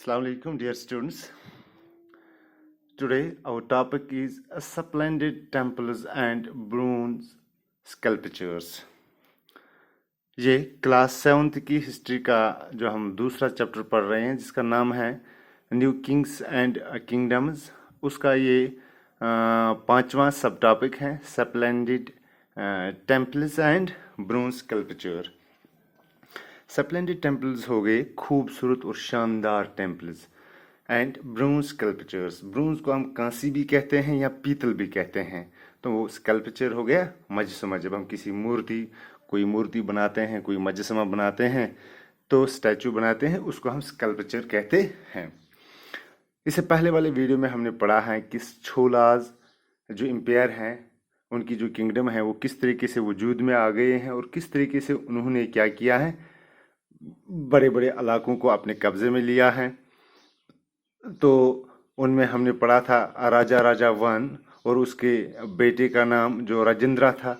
Assalamu alaikum, dear students. Today, our topic is splendid temples and bronze sculptures. ये class 7th की history का जो हम दूसरा चैप्टर पढ़ रहे हैं जिसका नाम है न्यू किंग्स एंड किंगडम्स, उसका ये पांचवा सब टॉपिक है splendid temples and bronze sculpture. Splendid temples हो गए खूबसूरत और शानदार temples, and bronze sculptures, bronze को हम कांसी भी कहते हैं या पीतल भी कहते हैं। तो वो स्कल्पचर हो गया मजसमा। जब हम किसी कोई मूर्ति बनाते हैं, कोई मजसमा बनाते हैं, तो स्टैचू बनाते हैं, उसको हम स्कल्पचर कहते हैं। इससे पहले वाले वीडियो में हमने पढ़ा है कि छोलाज जो एम्पायर हैं, उनकी जो किंगडम है वो किस तरीके से वजूद में आ गए हैं और किस तरीके से उन्होंने क्या किया है, बड़े बड़े इलाकों को अपने कब्जे में लिया है। तो उनमें हमने पढ़ा था राजा वन और उसके बेटे का नाम जो राजेंद्र था।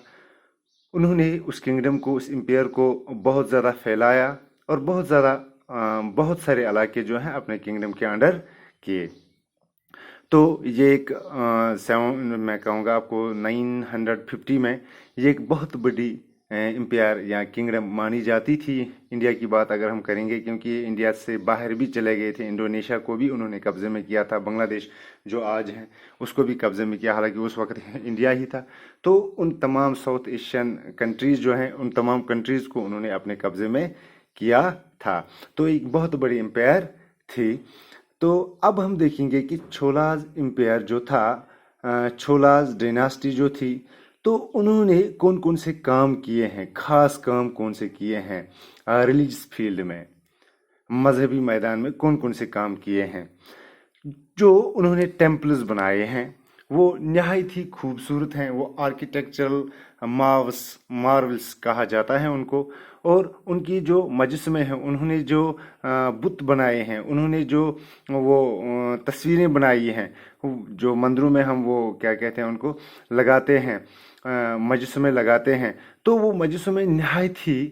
उन्होंने उस किंगडम को, उस एम्पायर को बहुत ज़्यादा फैलाया और बहुत सारे इलाके जो हैं अपने किंगडम के अंडर किए। तो ये एक मैं कहूँगा आपको 950 में ये एक बहुत बड़ी एम्पायर या किंगडम मानी जाती थी। इंडिया की बात अगर हम करेंगे, क्योंकि इंडिया से बाहर भी चले गए थे, इंडोनेशिया को भी उन्होंने कब्जे में किया था, बांग्लादेश जो आज है उसको भी कब्जे में किया, हालांकि उस वक्त इंडिया ही था। तो उन तमाम साउथ एशियन कंट्रीज़ जो हैं, उन तमाम कंट्रीज़ को उन्होंने अपने कब्जे में किया था। तो एक बहुत बड़ी एम्पायर थी। तो अब हम देखेंगे कि छोलाज एम्पायर जो था, छोलाज डायनास्टी जो थी, तो उन्होंने कौन कौन से काम किए हैं, खास काम कौन से किए हैं रिलीजियस फील्ड में, मजहबी मैदान में कौन कौन से काम किए हैं। जो उन्होंने टेम्पल्स बनाए हैं वो नहायत ही खूबसूरत हैं, वो आर्किटेक्चरल मार्वल्स कहा जाता है उनको। और उनकी जो मजस्मे हैं, उन्होंने जो बुत बनाए हैं, उन्होंने जो वो तस्वीरें बनाई हैं, जो मंदिरों में हम वो क्या कहते हैं उनको लगाते हैं, मजस्मे लगाते हैं, तो वो मजस्मे नहायत ही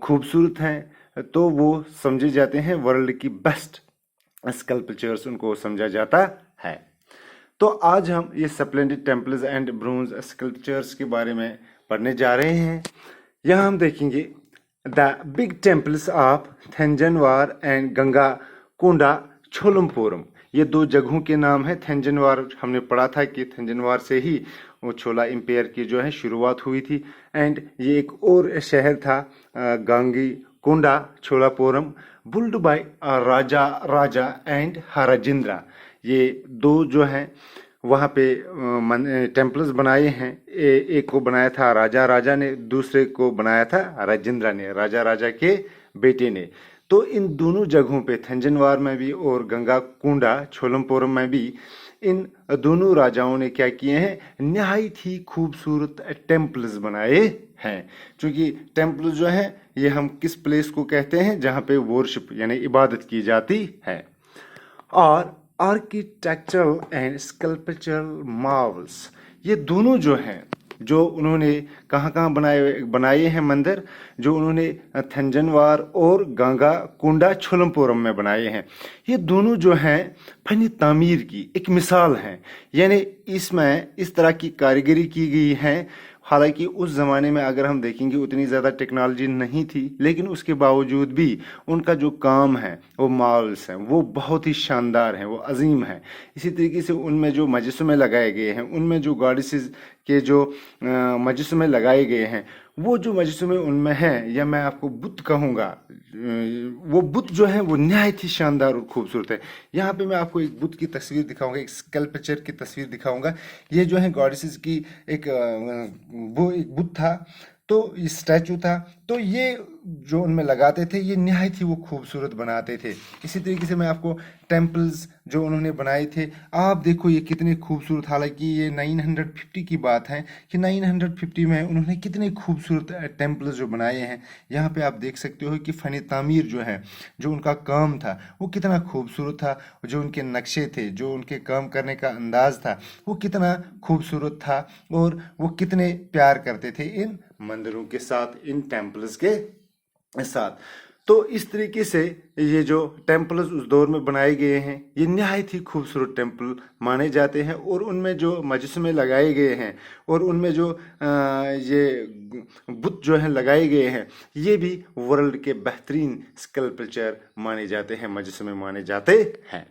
खूबसूरत हैं। तो वो समझे जाते हैं वर्ल्ड की बेस्ट स्कल्पचर्स, उनको समझा जाता है। तो आज हम ये splendid temples and bronze sculptures के बारे में पढ़ने जा रहे हैं। यहाँ हम देखेंगे the big temples of Thanjavur and Gangaikonda Cholapuram. ये दो जगहों के नाम है। थंजनवार हमने पढ़ा था कि थंजनवार से ही वो छोला एम्पायर की जो है शुरुआत हुई थी। एंड ये एक और शहर था Gangaikonda Cholapuram, built by Raja and Rajendra. ये दो जो हैं वहाँ पे टेम्पल्स बनाए हैं। एक को बनाया था राजा ने, दूसरे को बनाया था राजेंद्र ने, राजा के बेटे ने। तो इन दोनों जगहों पे, थंजनवार में भी और गंगा कोंडा छोलमपुरम में भी, इन दोनों राजाओं ने क्या किए हैं, नहायत ही खूबसूरत टेम्पल्स बनाए हैं। क्योंकि टेम्पल जो है ये हम किस प्लेस को कहते हैं जहाँ पे वर्शिप यानी इबादत की जाती है। और आर्किटेक्चरल एंड स्कल्पचरल मार्वल्स, ये दोनों जो हैं, जो उन्होंने कहाँ बनाए हैं मंदिर, जो उन्होंने थंजनवार और गंगा कोंडा छोलमपुरम में बनाए हैं, ये दोनों जो हैं फनी तामीर की एक मिसाल हैं। यानी इसमें इस तरह की कारीगरी की गई है। हालांकि उस ज़माने में अगर हम देखेंगे उतनी ज़्यादा टेक्नोलॉजी नहीं थी, लेकिन उसके बावजूद भी उनका जो काम है, वो मार्वल्स हैं, वो बहुत ही शानदार हैं, वो अजीम हैं। इसी तरीके से उनमें जो मजस्मे लगाए गए हैं, उनमें जो गॉडेसेस के जो मजस्मे लगाए गए हैं, वो जो मजस्मे उनमें हैं, या मैं आपको बुत कहूँगा, वो बुत जो है वो नहायत ही शानदार और खूबसूरत है। यहाँ पे मैं आपको एक बुत की तस्वीर दिखाऊंगा, एक स्कल्पचर की तस्वीर दिखाऊंगा। ये जो है गॉडेसेस की एक बुत था, तो ये स्टैचू था। तो ये जो उनमें लगाते थे ये नहायत ही वो खूबसूरत बनाते थे। इसी तरीके से मैं आपको टेम्पल्स जो उन्होंने बनाए थे, आप देखो ये कितने खूबसूरत। हालांकि ये 950 की बात है कि 950 में उन्होंने कितने खूबसूरत टेम्पल्स जो बनाए हैं। यहाँ पे आप देख सकते हो कि फ़नी तामीर जो है, जो उनका काम था वो कितना खूबसूरत था, जो उनके नक्शे थे, जो उनके काम करने का अंदाज था वो कितना खूबसूरत था, और वो कितने प्यार करते थे इन मंदिरों के साथ, इन टेम्पल्स के साथ। तो इस तरीके से ये जो टेम्पल्स उस दौर में बनाए गए हैं ये नहायत ही खूबसूरत टेम्पल माने जाते हैं, और उनमें जो मजस्मे लगाए गए हैं और उनमें जो ये बुत जो हैं लगाए गए हैं ये भी वर्ल्ड के बेहतरीन स्कल्पचर माने जाते हैं, मजस्मे माने जाते हैं।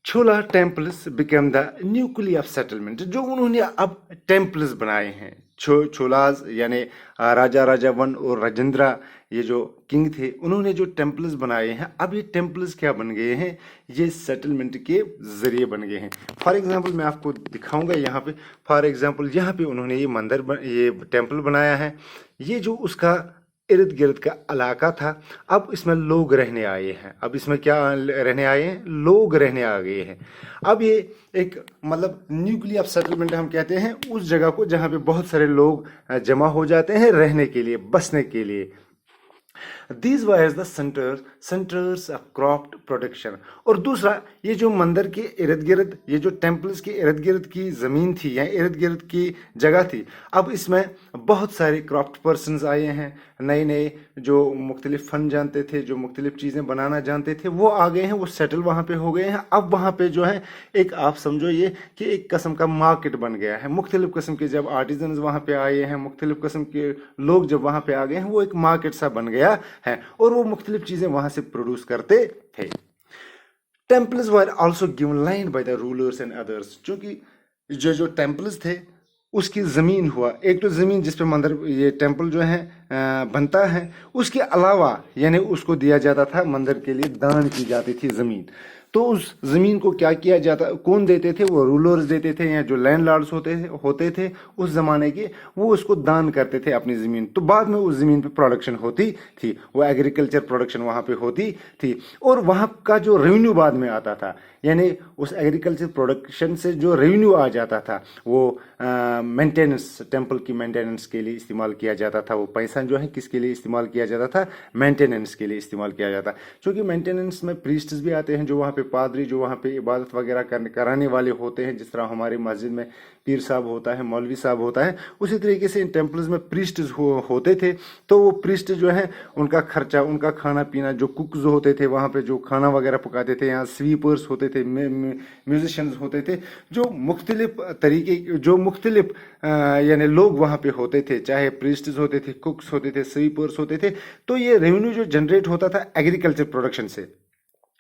छोला temples become the nucleus of settlement. जो उन्होंने अब टेम्पल्स बनाए हैं, छोलाज यानी राजा राजावन और राजेंद्रा, ये जो किंग थे, उन्होंने जो टेम्पल्स बनाए हैं, अब ये टेम्पल्स क्या बन गए हैं, ये सेटलमेंट के जरिए बन गए हैं। फॉर एग्जांपल मैं आपको दिखाऊंगा यहाँ पे। फॉर एग्जांपल यहाँ पे उन्होंने ये ये टेम्पल बनाया है। ये जो उसका इर्द गिर्द का इलाका था, अब इसमें लोग रहने आए हैं। अब इसमें क्या रहने आए हैं, लोग रहने आ गए हैं। अब ये एक मतलब न्यूक्लियस ऑफ सेटलमेंट हम कहते हैं उस जगह को जहाँ पे बहुत सारे लोग जमा हो जाते हैं रहने के लिए, बसने के लिए। These were the centers of crop production। और दूसरा, ये जो मंदिर के इर्द गिर्द, ये जो टेम्पल्स के इर्द गिर्द की ज़मीन थी या इर्द गिर्द की जगह थी, अब इसमें बहुत सारे क्रॉफ्ट पर्सनस आए हैं, नए नए जो मुख्तलिफ फ़न जानते थे, जो मुख्तलिफ चीज़ें बनाना जानते थे, वो आ गए हैं, वो सेटल वहाँ पे हो गए हैं। अब वहाँ पे जो है एक आप समझो ये कि एक किस्म का मार्केट बन गया है। मुख्तलिफ किस्म के जब आर्टिजन्स वहाँ पे आए हैं, मुख्तलिफ किस्म के लोग जब वहाँ पे आ गए हैं, वो एक मार्केट सा बन गया है और वो मुख्तलिफ चीज़ें वहाँ से प्रोड्यूस करते थे। Temples were also given land by the rulers and others. क्योंकि जो टेम्पल्स थे उसकी ज़मीन हुआ, एक तो ज़मीन जिस पे मंदिर ये टेम्पल जो है बनता है, उसके अलावा यानी उसको दिया जाता था, मंदिर के लिए दान की जाती थी ज़मीन। तो उस ज़मीन को क्या किया जाता, कौन देते थे, वो रूलर्स देते थे या जो लैंडलॉर्ड्स होते थे उस ज़माने के, वो उसको दान करते थे अपनी ज़मीन। तो बाद में उस ज़मीन पे प्रोडक्शन होती थी, वो एग्रीकल्चर प्रोडक्शन वहाँ पे होती थी, और वहाँ का जो रेवेन्यू बाद में आता था, यानी उस एग्रीकल्चर प्रोडक्शन से जो रेवेन्यू आ जाता था वो मेंटेनेंस, टेम्पल की मेंटेनेंस के लिए इस्तेमाल किया जाता था। वो पैसा जो है किसके लिए इस्तेमाल किया जाता था, मेंटेनेंस के लिए इस्तेमाल किया जाता। क्योंकि मेंटेनेंस में प्रीस्ट्स भी आते हैं, जो वहाँ पे पादरी, जो वहाँ पे इबादत वगैरह कराने वाले होते हैं। जिस तरह हमारी मस्जिद में पीर साहब होता है, मौलवी साहब होता है, उसी तरीके से इन टेम्पल्स में प्रीस्ट होते थे। तो वो प्रीस्ट जो है उनका खर्चा, उनका खाना पीना, जो कुक्स होते थे वहाँ पे जो खाना वगैरह पकाते थे, यहाँ स्वीपर्स होते थे, म्यूजिशियंस होते थे, जो मुख्तलिफ तरीके, जो मुख्तलिफ यानी लोग वहाँ पे होते थे, चाहे प्रीस्ट्स होते थे, कुक्स होते थे, स्वीपर्स होते थे। तो ये रेवेन्यू जो जनरेट होता था एग्रीकल्चर प्रोडक्शन से,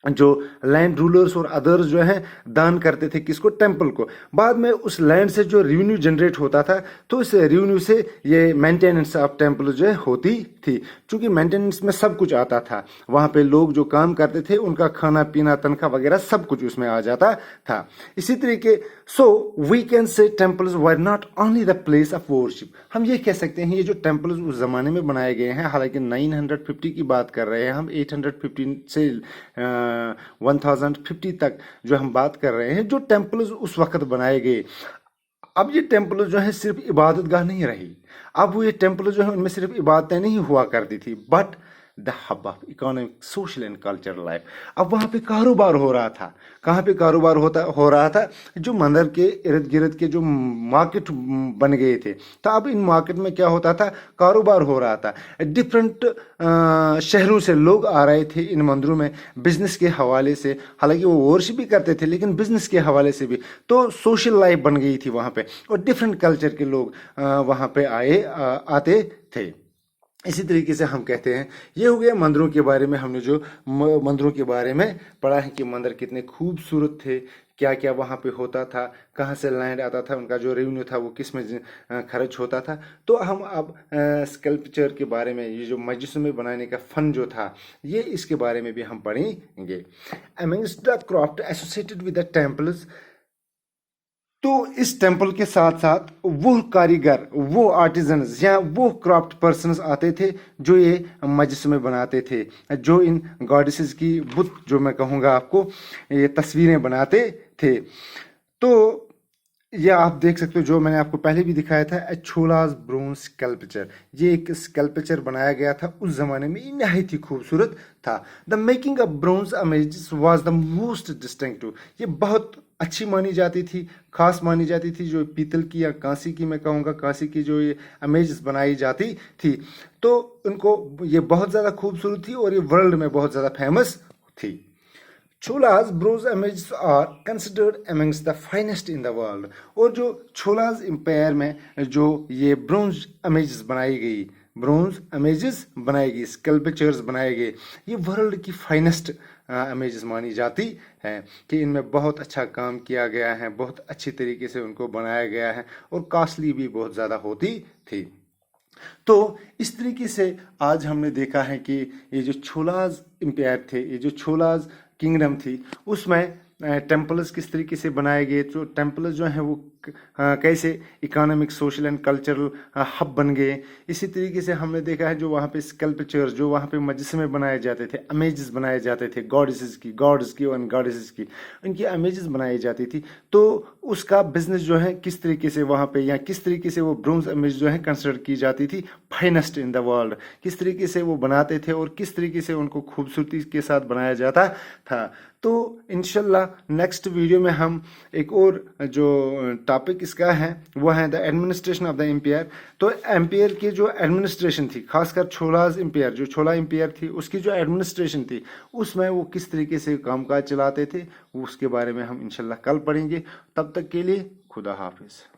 जो लैंड रूलर्स और अदर्स जो हैं दान करते थे किसको, टेम्पल को। बाद में उस लैंड से जो रेवेन्यू जनरेट होता था, तो इस रेवेन्यू से ये मेंटेनेंस ऑफ टेम्पल जो है होती थी। क्योंकि मेंटेनेंस में सब कुछ आता था, वहाँ पे लोग जो काम करते थे उनका खाना पीना, तनख्वाह वगैरह सब कुछ उसमें आ जाता था। इसी तरीके so we can say temples were not only the place of worship. हम ये कह सकते हैं ये जो टेम्पल्स उस ज़माने में बनाए गए हैं, हालांकि 950 की बात कर रहे हैं हम, 815 से 1050 तक जो हम बात कर रहे हैं, जो टेम्पल्स उस वक्त बनाए गए। अब ये टेम्पल जो है सिर्फ इबादत गाह नहीं रही, अब वो ये टेम्पल जो है उनमें सिर्फ इबादतें नहीं हुआ करती थी, but the hub of economic, social and cultural life. अब वहाँ पे कारोबार हो रहा था। कहाँ पे कारोबार हो रहा था, जो मंदिर के इर्द गिर्द के जो मार्केट बन गए थे, तो अब इन मार्केट में क्या होता था, कारोबार हो रहा था। डिफरेंट शहरों से लोग आ रहे थे इन मंदिरों में बिजनेस के हवाले से, हालांकि वो वर्शिप भी करते थे लेकिन बिजनेस के हवाले से भी। तो सोशल लाइफ बन गई थी वहाँ पे, और डिफरेंट कल्चर के लोग वहाँ पे आते थे। इसी तरीके से हम कहते हैं, ये हो गया मंदिरों के बारे में। हमने जो मंदिरों के बारे में पढ़ा है कि मंदिर कितने खूबसूरत थे, क्या क्या वहाँ पे होता था, कहाँ से लैंड आता था, उनका जो रेवेन्यू था वो किस में खर्च होता था। तो हम अब स्कल्पचर के बारे में, ये जो मस्जिद में बनाने का फन जो था, ये इसके बारे में भी हम पढ़ेंगे। Amongst the craft associated with the temples, तो इस टेम्पल के साथ साथ वो कारीगर, वो आर्टिजन्स या वो क्राफ्ट पर्सनस आते थे जो ये मजस्मे बनाते थे, जो इन गॉडेसेस की बुत, जो मैं कहूँगा आपको, ये तस्वीरें बनाते थे। तो ये आप देख सकते हो, जो मैंने आपको पहले भी दिखाया था, छोलाज ब्रोंज स्कल्पचर। ये एक स्कल्पचर बनाया गया था उस जमाने में, नहायत ही खूबसूरत था। The making of bronze images was the most distinctive. ये बहुत अच्छी मानी जाती थी, खास मानी जाती थी, जो पीतल की या कांसी की, मैं कहूँगा कांसी की जो ये इमेजेस बनाई जाती थी, तो उनको ये बहुत ज़्यादा खूबसूरत थी और ये वर्ल्ड में बहुत ज़्यादा फेमस थी। Cholas bronze images are considered amongst the finest in the world। और जो छोलाज एम्पायर में जो ये ब्रोंज इमेजेस बनाई गई, ब्रोंज इमेजेस बनाई गई, स्कल्पचर्स बनाए गए, ये वर्ल्ड की फाइनेस्ट इमेजेस मानी जाती हैं कि इनमें बहुत अच्छा काम किया गया है, बहुत अच्छी तरीके से उनको बनाया गया है और कॉस्टली भी बहुत ज़्यादा होती थी। तो इस तरीके से आज हमने देखा है कि ये जो छोलाज एम्पायर थे, ये जो छोलाज किंगडम थी, उसमें टेम्पल्स किस तरीके से बनाए गए, तो टेम्पल्स जो हैं वो कैसे economic, social and cultural hub बन गए। इसी तरीके से हमने देखा है जो वहाँ पे स्कल्पचर्स, जो वहाँ पे मजस्मे बनाए जाते थे, इमेजेस बनाए जाते थे गॉड्स की और गॉडेसेस की, उनकी इमेजेस बनाई जाती थी। तो उसका बिजनेस जो है किस तरीके से वहाँ पे, या किस तरीके से वो ब्रोंज इमेज जो है कंसिडर की जाती थी फाइनेस्ट इन द वर्ल्ड, किस तरीके से वो बनाते थे और किस तरीके से उनको खूबसूरती के साथ बनाया जाता था। तो इंशाल्लाह नेक्स्ट वीडियो में हम एक और जो टॉपिक इसका है वो है the administration of the empire. तो एम्पायर की जो एडमिनिस्ट्रेशन थी, खासकर छोलाज एम्पायर, जो छोला एम्पायर थी, उसकी जो एडमिनिस्ट्रेशन थी, उसमें वो किस तरीके से कामकाज चलाते थे, उसके बारे में हम इंशाल्लाह कल पढ़ेंगे। तब तक के लिए खुदा हाफिज़।